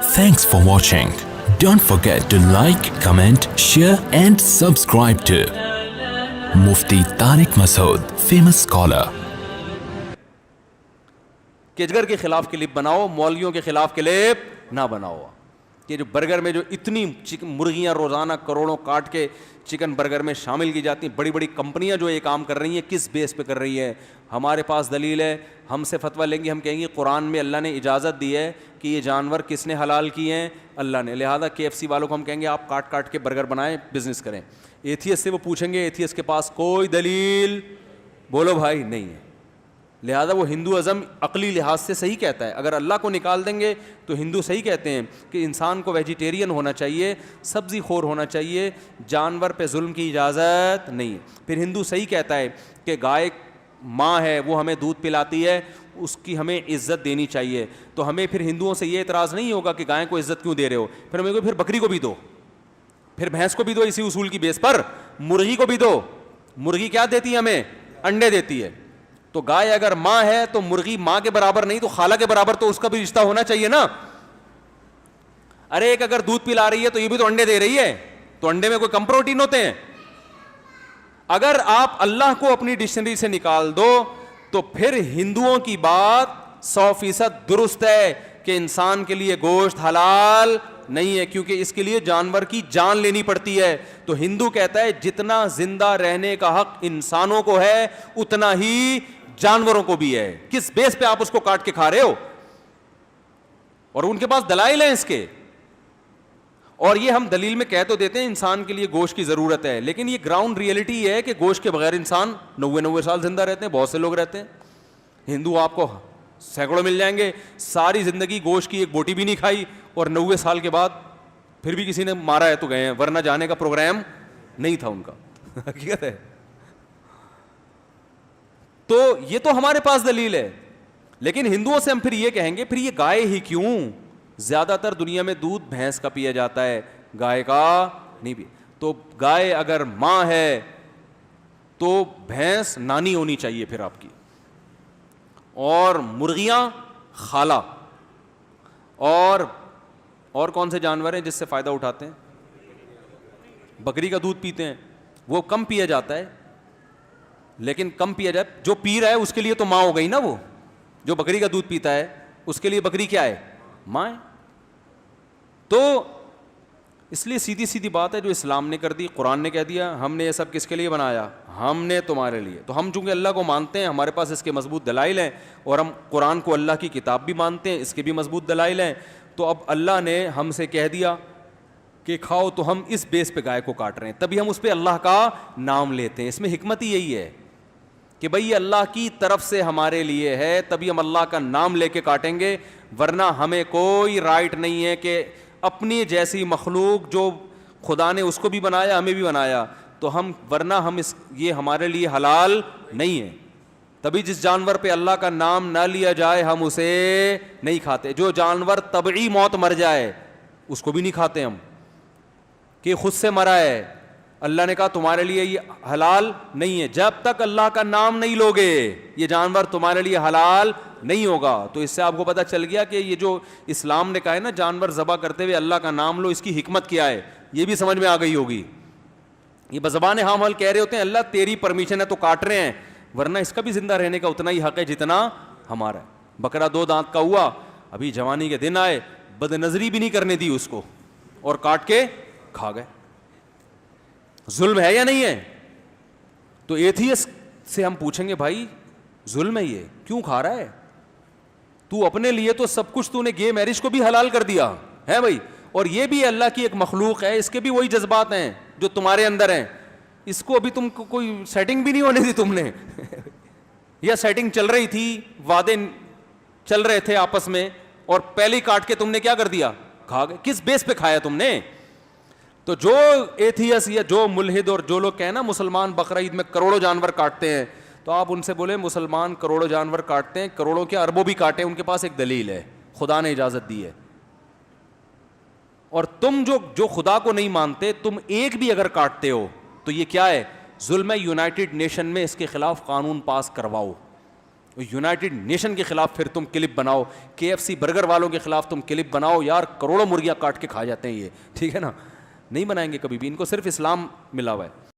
Thanks for watching. Don't forget to like, comment, share and subscribe to Mufti Tariq Masood, famous scholar. केजगर के खिलाफ clip बनाओ, मौलवियों के खिलाफ clip ना बनाओ. कि जो बर्गर में जो इतनी मुर्गियां रोज़ाना करोड़ों काट के चिकन बर्गर में शामिल की जाती हैं, बड़ी बड़ी कंपनियां जो ये काम कर रही हैं, किस बेस पे कर रही हैं? हमारे पास दलील है, हमसे फतवा लेंगे, हम कहेंगे कुरान में अल्लाह ने इजाज़त दी है कि ये जानवर किसने हलाल किए हैं? अल्लाह ने. लिहाजा KFC वालों को हम कहेंगे आप काट काट के बर्गर बनाएं, बिजनेस करें. एथियस से वो पूछेंगे, एथियस के पास कोई दलील बोलो भाई नहीं है. लिहाजा वो हिंदू अज़म अक़ली लिहाज से सही कहता है. अगर अल्लाह को निकाल देंगे तो हिंदू सही कहते हैं कि इंसान को वेजिटेरियन होना चाहिए, सब्ज़ी खोर होना चाहिए, जानवर पे जुल्म की इजाज़त नहीं है. फिर हिंदू सही कहता है कि गाय माँ है, वो हमें दूध पिलाती है, उसकी हमें इज़्ज़त देनी चाहिए. तो हमें फिर हिंदुओं से ये एतराज़ नहीं होगा कि गाय को इज़्ज़त क्यों दे रहे हो. फिर हमें फिर बकरी को भी दो, फिर भैंस को भी दो, इसी उसूल की बेस पर मुर्गी को भी दो. मुर्गी क्या देती है? हमें अंडे देती है. तो गाय अगर माँ है तो मुर्गी माँ के बराबर नहीं तो खाला के बराबर तो उसका भी रिश्ता होना चाहिए ना. अरे एक अगर दूध पिला रही है तो ये भी तो अंडे दे रही है, तो अंडे में कोई कम प्रोटीन होते हैं? अगर आप अल्लाह को अपनी डिक्शनरी से निकाल दो तो फिर हिंदुओं की बात 100% दुरुस्त है कि इंसान के लिए गोश्त हलाल नहीं है, क्योंकि इसके लिए जानवर की जान लेनी पड़ती है. तो हिंदू कहता है जितना जिंदा रहने का हक इंसानों को है उतना ही जानवरों को भी है. किस बेस पे आप उसको काट के खा रहे हो? और उनके पास दलाइल हैं इसके. और ये हम दलील में कह तो देते हैं इंसान के लिए गोश्त की जरूरत है, लेकिन ये ग्राउंड रियलिटी है कि गोश्त के बगैर इंसान 90 साल जिंदा रहते हैं. बहुत से लोग रहते हैं. हिंदू आपको सैकड़ों मिल जाएंगे, सारी जिंदगी गोश्त की एक बोटी भी नहीं खाई और 90 साल के बाद फिर भी किसी ने मारा है तो गए हैं, वरना जाने का प्रोग्राम नहीं था उनका. हकीकत है. तो ये तो हमारे पास दलील है. लेकिन हिंदुओं से हम फिर ये कहेंगे फिर ये गाय ही क्यों? ज्यादातर दुनिया में दूध भैंस का पिया जाता है, गाय का नहीं भी. तो गाय अगर माँ है तो भैंस नानी होनी चाहिए फिर आपकी, और मुर्गियां खाला. और कौन से जानवर हैं जिससे फायदा उठाते हैं? बकरी का दूध पीते हैं, वो कम पिया जाता है, लेकिन कम पिया जाए. जो पी रहा है उसके लिए तो माँ हो गई ना. वो जो बकरी का दूध पीता है उसके लिए बकरी क्या है? माँ है. तो इसलिए सीधी सीधी बात है जो इस्लाम ने कर दी, कुरान ने कह दिया, हमने ये सब किसके लिए बनाया? हमने तुम्हारे लिए. तो हम चूंकि अल्लाह को मानते हैं, हमारे पास इसके मजबूत दलाइल हैं, और हम कुरान को अल्लाह की किताब भी मानते हैं, इसके भी मजबूत दलाइल हैं. तो अब अल्लाह ने हमसे कह दिया कि खाओ, तो हम इस बेस पे गाय को काट रहे हैं, तभी हम उस पर अल्लाह का नाम लेते हैं. इसमें हिकमत ही यही है कि भाई ये अल्लाह की तरफ से हमारे लिए है, तभी हम अल्लाह का नाम लेके काटेंगे. वरना हमें कोई राइट नहीं है कि अपनी जैसी मखलूक जो खुदा ने उसको भी बनाया, हमें भी बनाया, तो हम वरना हम ये हमारे लिए हलाल नहीं है. तभी जिस जानवर पे अल्लाह का नाम ना लिया जाए हम उसे नहीं खाते. जो जानवर तबई मौत मर जाए उसको भी नहीं खाते हम, कि खुद से मरा है. अल्लाह ने कहा तुम्हारे लिए ये हलाल नहीं है. जब तक अल्लाह का नाम नहीं लोगे ये जानवर तुम्हारे लिए हलाल नहीं होगा. तो इससे आपको पता चल गया कि ये जो इस्लाम ने कहा है ना जानवर ज़बह करते हुए अल्लाह का नाम लो, इसकी हिकमत क्या है, ये भी समझ में आ गई होगी. ये बज़बान हम हल कह रहे होते हैं अल्लाह तेरी परमिशन है तो काट रहे हैं, वरना इसका भी जिंदा रहने का उतना ही हक है जितना हमारा है. बकरा 2 दांत का हुआ, अभी जवानी के दिन आए, बदनजरी भी नहीं करने दी उसको और काट के खा गए. जुल्म है या नहीं है? तो एथियस्ट से हम पूछेंगे भाई जुल्म है ये, क्यों खा रहा है? तू अपने लिए तो सब कुछ, तूने गे मैरिज को भी हलाल कर दिया है भाई, और ये भी अल्लाह की एक मखलूक है, इसके भी वही जज्बात हैं जो तुम्हारे अंदर हैं. इसको अभी तुमको कोई सेटिंग भी नहीं होने दी तुमने. या सेटिंग चल रही थी, वादे चल रहे थे आपस में, और पहले ही काट के तुमने क्या कर दिया? खा गए. किस बेस पे खाया तुमने? तो जो एथियस या जो मुल्हिद और जो लोग कहें ना मुसलमान बकरा ईद में करोड़ों जानवर काटते हैं, तो आप उनसे बोले मुसलमान करोड़ों जानवर काटते हैं, करोड़ों के अरबों भी काटे, उनके पास एक दलील है, खुदा ने इजाजत दी है. और तुम जो खुदा को नहीं मानते, तुम एक भी अगर काटते हो तो ये क्या है? जुल्म है. यूनाइटेड नेशन में इसके खिलाफ कानून पास करवाओ یونائٹڈ نیشن کے خلاف پھر تم کلپ بناؤ, KFC برگر والوں کے خلاف تم کلپ بناؤ, یار کروڑوں مرغیاں کاٹ کے کھا جاتے ہیں یہ, ٹھیک ہے نا, نہیں بنائیں گے کبھی بھی, ان کو صرف اسلام ملا ہوا ہے.